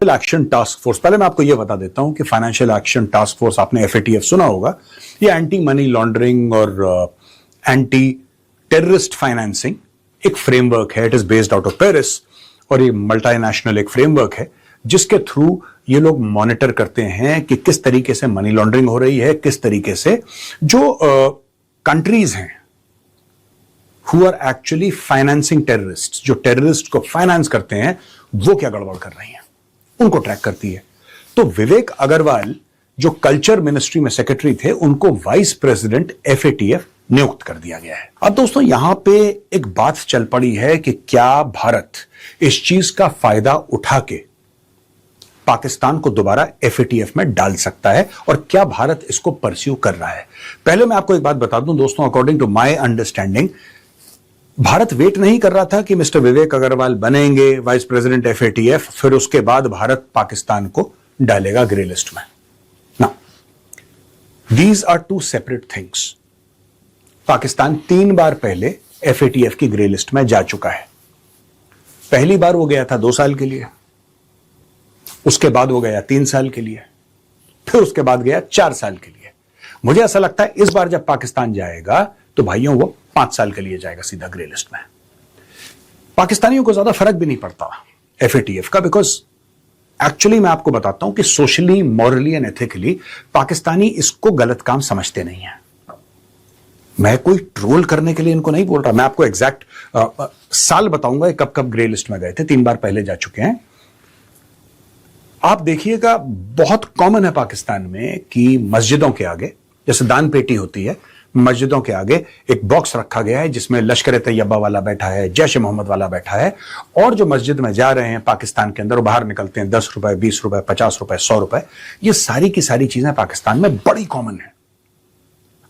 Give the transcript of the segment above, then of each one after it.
Action task force, पहले मैं आपको यह बता देता हूं कि फाइनेंशियल एक्शन टास्क फोर्स, आपने एफएटीएफ सुना होगा, ये एंटी मनी लॉन्ड्रिंग और एंटी टेररिस्ट फाइनेंसिंग एक फ्रेमवर्क है। It is based out of Paris और ये मल्टीनेशनल एक फ्रेमवर्क है जिसके थ्रू ये लोग मॉनिटर करते हैं कि किस तरीके से मनी लॉन्ड्रिंग हो रही है, किस तरीके से जो कंट्रीज हैं who are actually financing terrorist, जो टेररिस्ट को फाइनेंस करते हैं, वो क्या गड़बड़ कर रही हैं, उनको ट्रैक करती है। तो विवेक अग्रवाल जो कल्चर मिनिस्ट्री में सेक्रेटरी थे, उनको वाइस प्रेसिडेंट एफएटीएफ नियुक्त कर दिया गया है। अब दोस्तों यहां पे एक बात चल पड़ी है कि क्या भारत इस चीज का फायदा उठा के पाकिस्तान को दोबारा एफएटीएफ में डाल सकता है और क्या भारत इसको परस्यू कर रहा है। पहले मैं आपको एक बात बता दूं दोस्तों, according to my understanding, Bharat wait नहीं कर रहा था कि मिस्टर विवेक अग्रवाल बनेंगे वाइस प्रेसिडेंट एफएटीएफ, फिर उसके बाद भारत पाकिस्तान को डालेगा ग्रे लिस्ट में। ना, these are two separate things. Pakistan 3 बार पहले एफएटीएफ की ग्रे लिस्ट में जा चुका है। पहली बार वो गया था 2 साल के लिए, उसके बाद वो गया 3 साल के लिए, फिर उसके बाद गया 4 साल के लिए। मुझे ऐसा लगता है इस बार जब पाकिस्तान जाएगा तो भाइयों वो 5 साल के लिए जाएगा सीधा ग्रे लिस्ट में। पाकिस्तानियों को ज्यादा फर्क भी नहीं पड़ता एफएटीएफ का, बिकॉज एक्चुअली मैं आपको बताता हूं कि socially, morally and ethically Pakistani इसको गलत काम समझते नहीं है। मैं कोई ट्रोल करने के लिए इनको नहीं बोल रहा, मैं आपको एग्जैक्ट साल बताऊंगा कब कब ग्रे लिस्ट में गए थे। 3 बार पहले जा चुके हैं। आप देखिएगा बहुत कॉमन है पाकिस्तान में कि मस्जिदों के आगे, जैसे दान पेटी होती है, मस्जिदों के आगे एक बॉक्स रखा गया है जिसमें लश्कर तैयबा वाला बैठा है, जैश मोहम्मद वाला बैठा है, और जो मस्जिद में जा रहे हैं पाकिस्तान के अंदर, वो बाहर निकलते हैं 10 रुपए, 20 रुपए, 50 रुपए, 100 रुपए। ये सारी की सारी चीजें पाकिस्तान में बड़ी कॉमन है।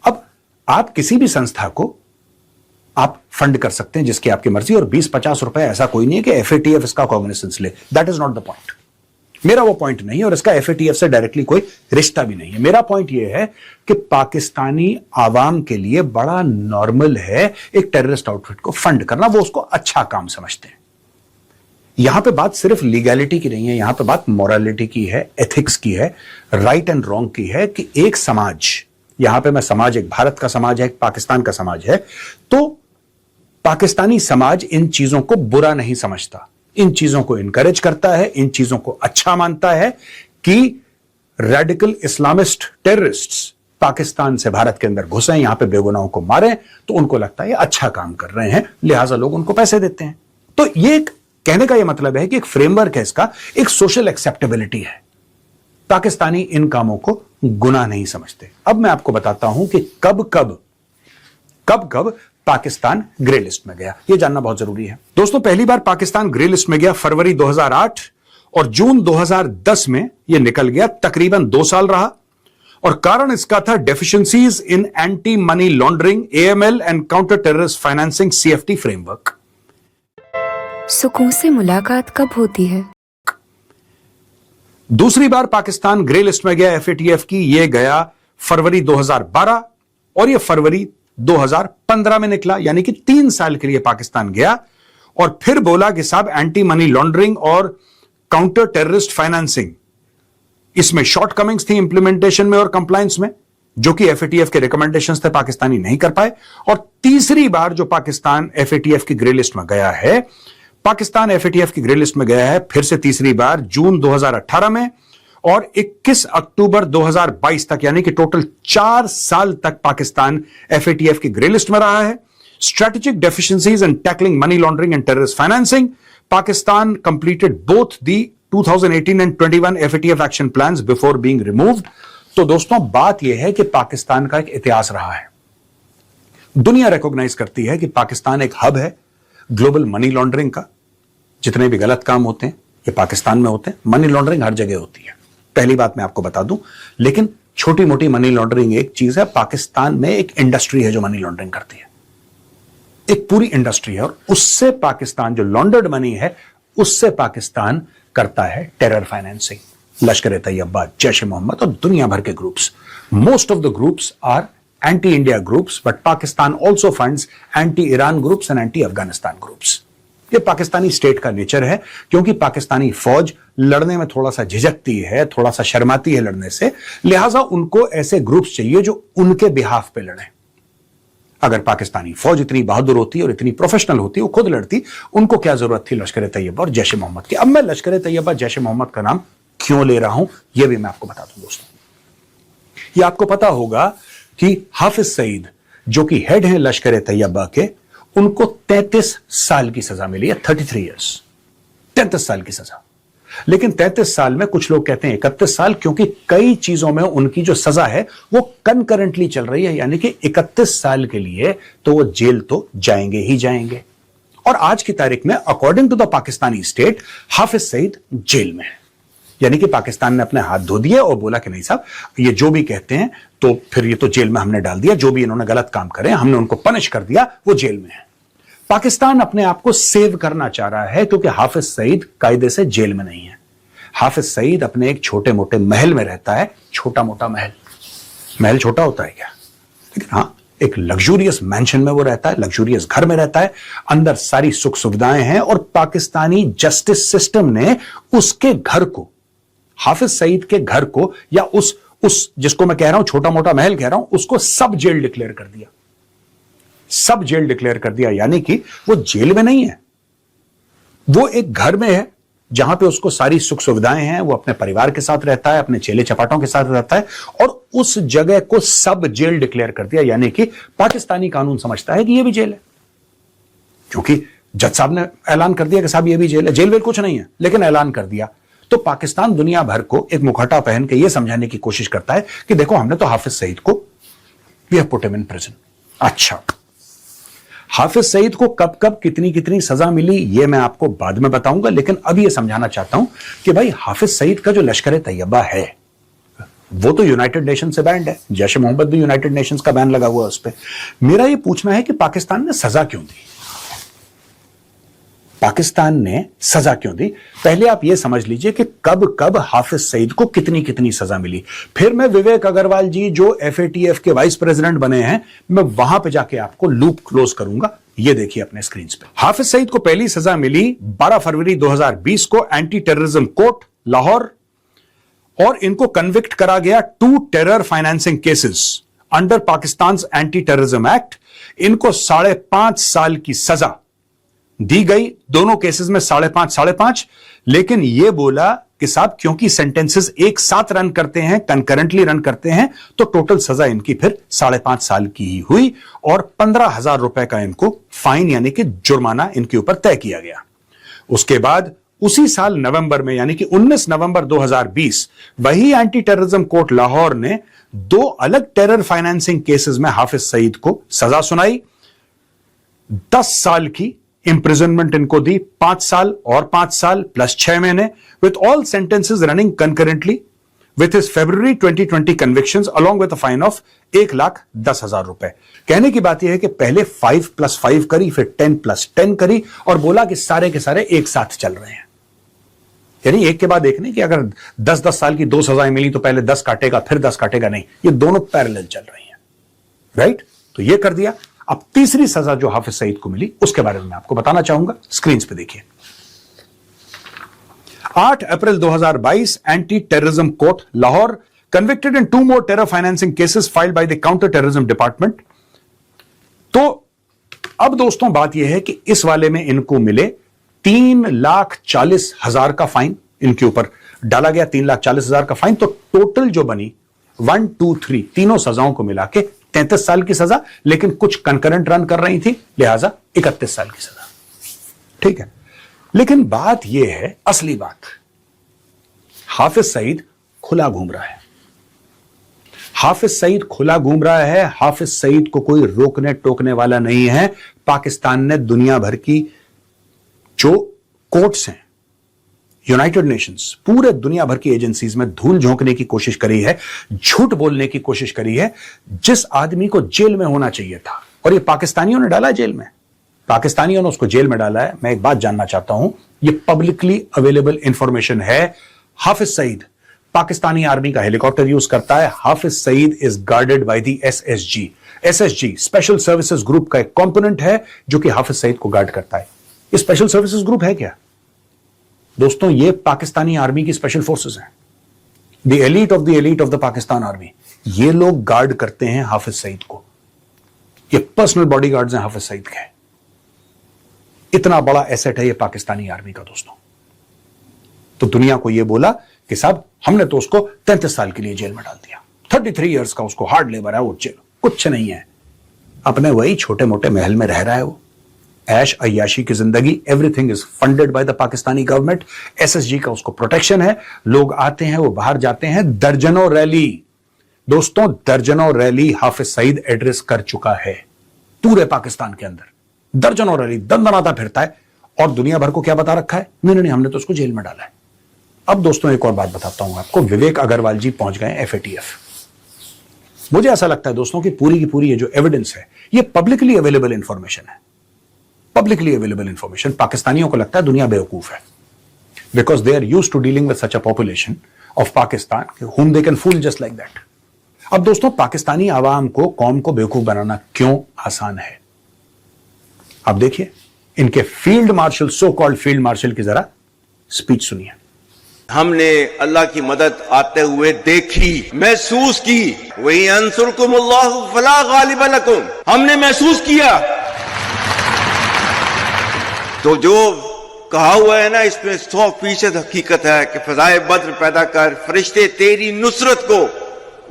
अब आप किसी भी संस्था को आप फंड कर सकते हैं जिसकी आपकी मर्जी, और 20-50 रुपए ऐसा कोई नहीं है कि एफएटीएफ इसका कॉग्निसेंस ले। That is not the point. मेरा वो पॉइंट नहीं है और इसका एफएटीएफ से डायरेक्टली कोई रिश्ता भी नहीं है। मेरा पॉइंट यह है कि पाकिस्तानी आवाम के लिए बड़ा नॉर्मल है एक टेररिस्ट आउटफिट को फंड करना, वो उसको अच्छा काम समझते हैं। यहां पे बात सिर्फ लीगैलिटी की नहीं है, यहां पे बात मोरालिटी की है, एथिक्स की है, राइट एंड रॉन्ग की है कि एक समाज, यहां पे मैं समाज, एक भारत का समाज है, एक पाकिस्तान का समाज है, तो पाकिस्तानी समाज इन चीजों को बुरा नहीं समझता, इन चीजों को इनकरेज करता है, इन चीजों को अच्छा मानता है कि रेडिकल इस्लामिस्ट टेररिस्ट्स पाकिस्तान से भारत के अंदर घुसे, यहां पे बेगुनाहों को मारे, तो उनको लगता है ये अच्छा काम कर रहे हैं, लिहाजा लोग उनको पैसे देते हैं। तो ये कहने का ये मतलब है कि एक फ्रेमवर्क है इसका, एक सोशल एक्सेप्टेबिलिटी है। पाकिस्तानी इन कामों को गुनाह नहीं समझते। अब मैं आपको बताता हूं कि कब कब पाकिस्तान ग्रे लिस्ट में गया, यह जानना बहुत जरूरी है। दोस्तों पहली बार पाकिस्तान ग्रे लिस्ट में गया फरवरी 2008 और जून 2010 में यह निकल गया। तकरीबन 2 साल रहा और कारण इसका था deficiencies in anti money laundering, AML and counter terrorist financing, CFT framework. सुकून से मुलाकात कब होती है? दूसरी बार पाकिस्तान ग्रे लिस्ट में गया एफएटीएफ की, यह गया फरवरी 2012 और यह फरवरी 2015 में निकला, यानी कि 3 साल के लिए पाकिस्तान गया और फिर बोला कि साहब एंटी मनी लॉन्ड्रिंग और काउंटर टेररिस्ट फाइनेंसिंग, इसमें शॉर्टकमिंग्स थी इंप्लीमेंटेशन में और कंप्लायंस में, जो कि एफएटीएफ के रिकमेंडेशंस थे, पाकिस्तानी नहीं कर पाए। और तीसरी बार जो पाकिस्तान एफएटीएफ की ग्रे लिस्ट में गया है, पाकिस्तान एफएटीएफ की ग्रे लिस्ट में गया है फिर से तीसरी बार जून 2018 में और 21 अक्टूबर 2022 तक, यानी कि टोटल 4 साल तक पाकिस्तान एफएटीएफ की ग्रे लिस्ट में रहा है। Strategic deficiencies in tackling money laundering and terrorist financing, Pakistan completed both the 2018 and 21 FATF action plans before being removed. तो दोस्तों बात यह है कि पाकिस्तान का एक इतिहास रहा है। दुनिया रिकॉग्नाइज करती है कि पाकिस्तान एक हब है ग्लोबल मनी लॉन्ड्रिंग का। जितने भी गलत काम होते हैं ये पाकिस्तान में होते हैं। मनी लॉन्ड्रिंग हर जगह होती है, पहली बात मैं आपको बता दूं, लेकिन छोटी मोटी मनी लॉन्ड्रिंग एक चीज है। पाकिस्तान में एक इंडस्ट्री है जो मनी लॉन्ड्रिंग करती है, एक पूरी इंडस्ट्री है, और उससे पाकिस्तान, जो लॉन्डर्ड मनी है, उससे पाकिस्तान करता है टेरर फाइनेंसिंग, लश्कर तैयबा, जैश मोहम्मद और दुनिया भर के groups. Most of the groups are anti India groups, but Pakistan also funds anti Iran groups and anti Afghanistan groups. ये पाकिस्तानी स्टेट का नेचर है, क्योंकि पाकिस्तानी फौज लड़ने में थोड़ा सा झिझकती है, थोड़ा सा शर्माती है लड़ने से, लिहाजा उनको ऐसे ग्रुप्स चाहिए जो उनके बिहाफ पे लड़े। अगर पाकिस्तानी फौज इतनी बहादुर होती और इतनी प्रोफेशनल होती, वो खुद लड़ती, उनको क्या जरूरत थी लश्कर तैयबा और जैश ए मोहम्मद की। अब मैं लश्कर तैयबा जैश ए मोहम्मद का नाम क्यों ले रहा हूं, यह भी मैं आपको बता दूं दोस्तों। ये आपको पता होगा कि हाफिज सईद जो कि हेड हैं लश्कर तैयबा के, उनको 33 साल की सजा मिली है, 33 ईयर्स, 33 साल की सजा। लेकिन 33 साल में कुछ लोग कहते हैं 31 साल, क्योंकि कई चीजों में उनकी जो सजा है वो कंकरेंटली चल रही है, यानी कि 31 साल के लिए तो वो जेल तो जाएंगे ही जाएंगे। और आज की तारीख में according to the Pakistani state, Hafiz Saeed jail में है, यानी कि पाकिस्तान ने अपने हाथ धो दिए और बोला कि नहीं साहब, ये जो भी कहते हैं तो फिर ये तो जेल में हमने डाल दिया, जो भी इन्होंने गलत काम करे हमने उनको पनिश कर दिया, वो जेल में है। पाकिस्तान अपने आप को सेव करना चाह रहा है, क्योंकि हाफिज सईद कायदे से जेल में नहीं है। हाफिज सईद अपने एक छोटे मोटे महल में रहता है, छोटा मोटा महल छोटा होता है क्या, लेकिन हां एक लग्जूरियस मैंशन में वो रहता है, लग्जूरियस घर में रहता है, अंदर सारी सुख सुविधाएं हैं, और पाकिस्तानी जस्टिस सिस्टम ने उसके घर को, हाफिज सईद के घर को, या उस जिसको मैं कह रहा हूं छोटा मोटा महल कह रहा हूं, उसको सब जेल डिक्लेयर कर दिया, सब जेल डिक्लेयर कर दिया। यानी कि वो जेल में नहीं है, वो एक घर में है जहां पे उसको सारी सुख सुविधाएं हैं, वो अपने परिवार के साथ रहता है, अपने चेले चपाटों के साथ रहता है, और उस जगह को सब जेल डिक्लेयर कर दिया। यानी कि पाकिस्तानी कानून समझता है कि ये भी जेल है, क्योंकि जज साहब ने ऐलान कर दिया कि साहब ये भी जेल है, जेल वेल कुछ नहीं है, लेकिन ऐलान कर दिया। तो पाकिस्तान दुनिया भर को एक मुखौटा पहन के ये समझाने की कोशिश करता है कि देखो हमने तो हाफिज सईद को, we have put him in prison. अच्छा, हाफिज सईद को कब कब कितनी कितनी सजा मिली ये मैं आपको बाद में बताऊंगा, लेकिन अब ये समझाना चाहता हूं कि भाई हाफिज सईद का जो लश्कर तैयबा है वो तो यूनाइटेड नेशन से बैंड है, जैश ए मोहम्मद भी यूनाइटेड नेशंस का बैन लगा हुआ है उस पर। मेरा ये पूछना है कि पाकिस्तान ने सजा क्यों दी, पाकिस्तान ने सजा क्यों दी। पहले आप यह समझ लीजिए कि कब कब हाफिज सईद को कितनी कितनी सजा मिली, फिर मैं विवेक अग्रवाल जी जो एफएटीएफ के वाइस प्रेसिडेंट बने हैं, मैं वहां पे जाके आपको लूप क्लोज करूंगा। ये देखिए अपने स्क्रीन पे, हाफिज सईद को पहली सजा मिली 12 फरवरी 2020 को एंटी टेररिज्म कोर्ट लाहौर, और इनको कन्विक्ट करा गया 2 terror financing cases under Pakistan anti terrorism act. इनको 5.5 साल की सजा दी गई, दोनों केसेस में 5.5, लेकिन यह बोला कि साहब क्योंकि सेंटेंसेस एक साथ रन करते हैं, कंकरेंटली रन करते हैं, तो टोटल सजा इनकी फिर 5.5 साल की ही हुई, और 15,000 रुपए का इनको फाइन यानी कि जुर्माना इनके ऊपर तय किया गया। उसके बाद उसी साल नवंबर में यानी कि 19 नवंबर 2020 वही एंटी टेररिज्म कोर्ट लाहौर ने 2 अलग टेरर फाइनेंसिंग केसेस में हाफिज सईद को सजा सुनाई, 10 साल की इंप्रिजनमेंट इनको दी, 5 साल और 5 साल प्लस 6 महीने, with all sentences running concurrently with his February 2020 convictions along with a fine of 1,10,000 रुपए। कहने की बात यह है कि पहले 5+5 करी, फिर 10+10 करी, और बोला कि सारे के सारे एक साथ चल रहे हैं, यानी एक के बाद एक नहीं कि अगर 10-10 साल की 2 सजाएं मिली तो पहले 10 काटेगा फिर 10 काटेगा, नहीं, ये दोनों पैरेलल चल रही हैं, राइट। तो ये कर दिया। अब तीसरी सजा जो हाफिज सईद को मिली उसके बारे में आपको बताना चाहूंगा, स्क्रीन पे देखिए। 8 अप्रैल 2022 anti terrorism court Lahore convicted in 2 more terror financing cases filed by the counter terrorism department. तो अब दोस्तों बात यह है कि इस वाले में इनको मिले 3,40,000 का फाइन इनके ऊपर डाला गया, 3,40,000 का फाइन। तो टोटल जो बनी 1, 2, 3 तीनों सजाओं को मिला के 33 साल की सजा, लेकिन कुछ कंकरेंट रन कर रही थी, लिहाजा 31 साल की सजा, ठीक है। लेकिन बात यह है, असली बात, हाफिज सईद खुला घूम रहा है, हाफिज सईद खुला घूम रहा है, हाफिज सईद को कोई रोकने टोकने वाला नहीं है। पाकिस्तान ने दुनिया भर की जो कोर्ट्स हैं, यूनाइटेड नेशंस, पूरे दुनिया भर की एजेंसीज में धूल झोंकने की कोशिश करी है, झूठ बोलने की कोशिश करी है। जिस आदमी को जेल में होना चाहिए था, और ये पाकिस्तानियों ने डाला जेल में, पाकिस्तानियों ने उसको जेल में डाला है। मैं एक बात जानना चाहता हूं, ये पब्लिकली अवेलेबल इंफॉर्मेशन है। हाफिज सईद पाकिस्तानी आर्मी का हेलीकॉप्टर यूज करता है। Hafiz Saeed is guarded by the SSG. SSG special services group का एक कंपोनेंट है जो कि हाफिज सईद को गार्ड करता है। ये स्पेशल सर्विसेज ग्रुप है क्या दोस्तों? ये पाकिस्तानी आर्मी की स्पेशल फोर्सेस हैं, the elite of the Pakistan army. ये लोग गार्ड करते हैं हाफिज सईद को, ये पर्सनल बॉडीगार्ड्स हैं हाफिज सईद के। इतना बड़ा एसेट है ये पाकिस्तानी आर्मी का दोस्तों। तो दुनिया को ये बोला कि साहब हमने तो उसको 33 साल के लिए जेल में डाल दिया, 33 इयर्स का उसको हार्ड लेबर है वो, जेल कुछ नहीं है, अपने वही छोटे मोटे महल में रह रहा है वो, ऐश अय्याशी की जिंदगी। Everything is funded by the Pakistani government, SSG का उसको प्रोटेक्शन है। लोग आते हैं, वो बाहर जाते हैं, दर्जनों रैली दोस्तों, दर्जनों रैली हाफिज सईद एड्रेस कर चुका है पूरे पाकिस्तान के अंदर, दर्जनों रैली, दंदनाता फिरता है। और दुनिया भर को क्या बता रखा है? नहीं नहीं, हमने तो उसको जेल में डाला है। अब दोस्तों एक और बात बताता हूं आपको, विवेक अग्रवाल जी पहुंच गए एफएटीएफ। मुझे ऐसा लगता है दोस्तों कि पूरी की पूरी ये जो एविडेंस है ये पब्लिकली अवेलेबल इंफॉर्मेशन है, पब्लिकली अवेलेबल इंफॉर्मेशन। पाकिस्तानियों को लगता है दुनिया बेवकूफ है, because they are used to dealing with such a population of Pakistan whom they can fool just like that। अब दोस्तों पाकिस्तानी आवाम को, कौम को बेवकूफ बनाना क्यों आसान है? आप देखिए इनके field marshal, so called field marshal की जरा स्पीच सुनिए। हमने अल्लाह की मदद आते हुए देखी, महसूस की। वही अंसुरकुमुल्लाहु फला गालिब लकुम, हमने महसूस किया। तो जो कहा हुआ है ना, इसमें 100% हकीकत है कि फजाए बद्र पैदा कर, फरिश्ते तेरी नुसरत को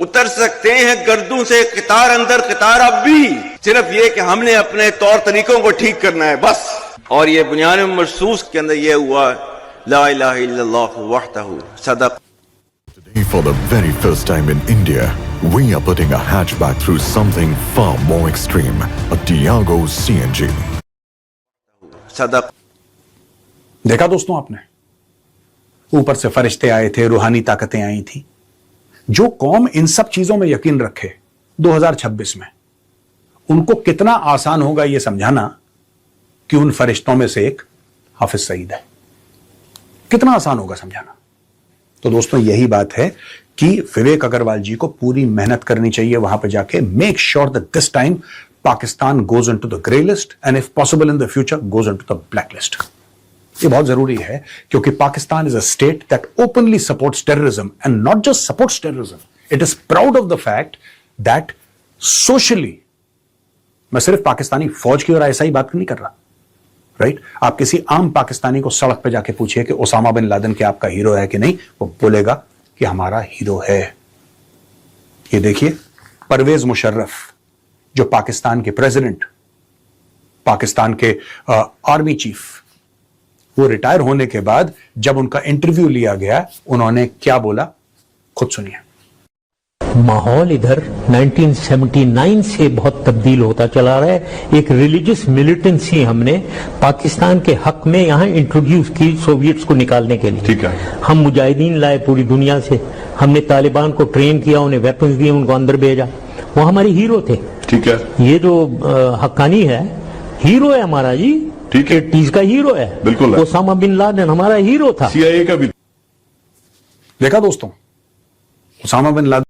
उतर सकते हैं गर्दों से, कितार अंदर कितार अब भी। सिर्फ ये कि हमने अपने तौर तरीकों को ठीक करना है बस। और ये बुनियाद महसूस के अंदर ये हुआ, ला इलाहा इल्लल्लाह वहदहू सदक। Today, for the very first time in India, we are putting a hatchback through something far more extreme, a Tiago CNG. सदक। देखा दोस्तों आपने, ऊपर से फरिश्ते आए थे, रूहानी ताकतें आई थी। जो कौम इन सब चीजों में यकीन रखे 2026 में, उनको कितना आसान होगा यह समझाना कि उन फरिश्तों में से एक हाफिज सईद है। कितना आसान होगा समझाना। तो दोस्तों यही बात है कि विवेक अग्रवाल जी को पूरी मेहनत करनी चाहिए वहां पर जाके। Make sure that this time Pakistan goes into the grey list and if possible in the future goes into the black list. ये बहुत जरूरी है क्योंकि Pakistan is a state that openly supports terrorism and not just supports terrorism, it is proud of the fact that socially, मैं सिर्फ पाकिस्तानी फौज की और ऐसा ही बात नहीं कर रहा, राइट? आप किसी आम पाकिस्तानी को सड़क पे जाके पूछिए कि ओसामा बिन लादेन के आपका हीरो है कि नहीं, वो बोलेगा कि हमारा हीरो है। ये देखिए परवेज मुशर्रफ, जो पाकिस्तान के प्रेसिडेंट, पाकिस्तान के आर्मी चीफ, वो रिटायर होने के बाद जब उनका इंटरव्यू लिया गया, उन्होंने क्या बोला खुद सुनिए। माहौल इधर 1979 से बहुत तब्दील होता चला रहा है। एक रिलीजियस मिलिटेंसी हमने पाकिस्तान के हक में यहाँ इंट्रोड्यूस की सोवियट्स को निकालने के लिए। ठीक है। हम मुजाहिदीन लाए पूरी दुनिया से, हमने तालिबान को ट्रेन किया, उन्हें वेपन्स दिए, उनको अंदर भेजा, वो हमारे हीरो थे। ठीक है। ये जो हक्कानी है, हीरो है हमारा जी, ठीक है, 80s का हीरो है, बिल्कुल है। ओसामा बिन लादेन हमारा हीरो था, CIA का भी। देखा दोस्तों, ओसामा बिन लादेन